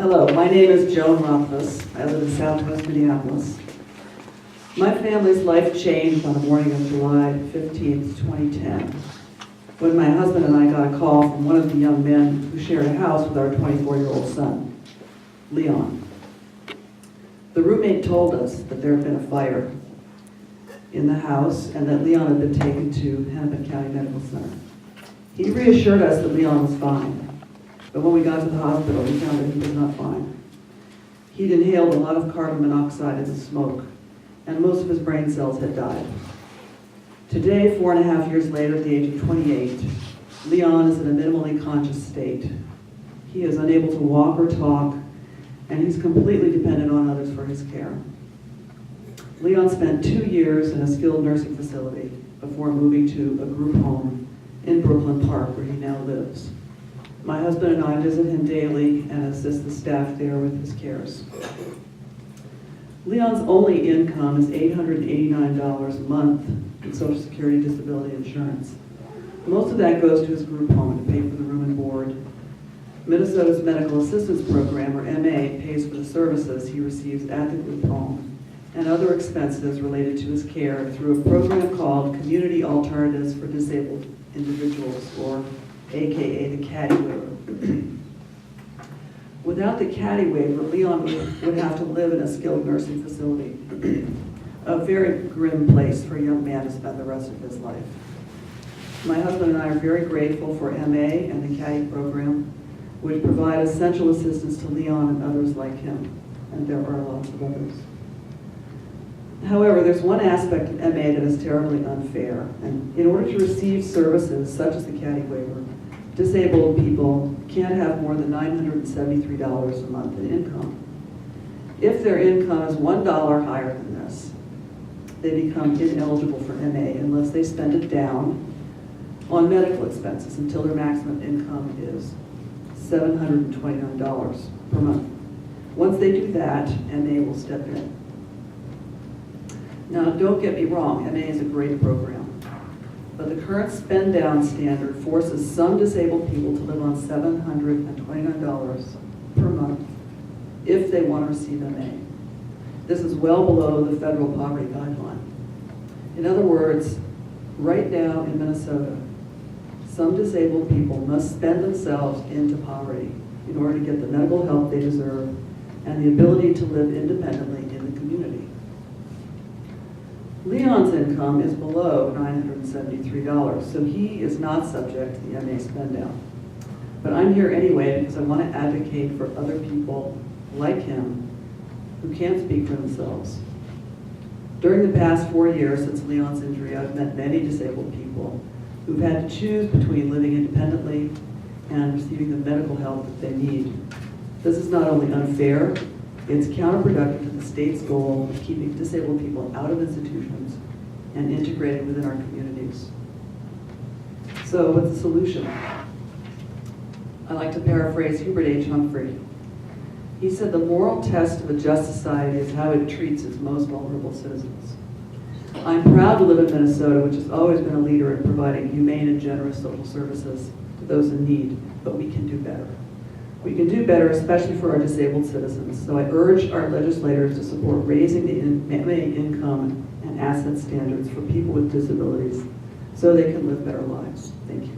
Hello, my name is Joan. I live in southwest Minneapolis. My family's life changed on the morning of July 15th, 2010, when my husband and I got a call from one of the young men who shared a house with our 24-year-old son, Leon. The roommate told us that there had been a fire in the house and that Leon had been taken to Hennepin County Medical Center. He reassured us that Leon was fine, but when we got to the hospital, we found that he was not fine. He'd inhaled a lot of carbon monoxide in the smoke, and most of his brain cells had died. Today, 4.5 years later, at the age of 28, Leon is in a minimally conscious state. He is unable to walk or talk, and he's completely dependent on others for his care. Leon spent 2 years in a skilled nursing facility before moving to a group home in Brooklyn Park, where he now lives. My husband and I visit him daily and assist the staff there with his cares. Leon's only income is $889 a month in Social Security disability insurance. Most of that goes to his group home to pay for the room and board. Minnesota's Medical Assistance Program, or MA, pays for the services he receives at the group home and other expenses related to his care through a program called Community Alternatives for Disabled Individuals, or AKA the CADDY waiver. Without the CADDY waiver, Leon would have to live in a skilled nursing facility, a very grim place for a young man to spend the rest of his life. My husband and I are very grateful for MA and the CADDY program, which provide essential assistance to Leon and others like him, and there are lots of others. However, there's one aspect of MA that is terribly unfair, and in order to receive services such as the CADDY waiver, disabled people can't have more than $973 a month in income. If their income is $1 higher than this, they become ineligible for MA unless they spend it down on medical expenses until their maximum income is $729 per month. Once they do that, MA will step in. Now, don't get me wrong, MA is a great program, but the current spend down standard forces some disabled people to live on $729 per month if they want to receive MA. This is well below the federal poverty guideline. In other words, right now in Minnesota, some disabled people must spend themselves into poverty in order to get the medical help they deserve and the ability to live independently in the community. Leon's income is below $973, so he is not subject to the MA spend down. But I'm here anyway because I want to advocate for other people like him who can't speak for themselves. During the past 4 years since Leon's injury, I've met many disabled people who've had to choose between living independently and receiving the medical help that they need. This is not only unfair, it's counterproductive to the state's goal of keeping disabled people out of institutions and integrated within our communities. So what's the solution? I like to paraphrase Hubert H. Humphrey. He said the moral test of a just society is how it treats its most vulnerable citizens. I'm proud to live in Minnesota, which has always been a leader in providing humane and generous social services to those in need, but we can do better. We can do better, especially for our disabled citizens. So I urge our legislators to support raising the MA income and asset standards for people with disabilities so they can live better lives. Thank you.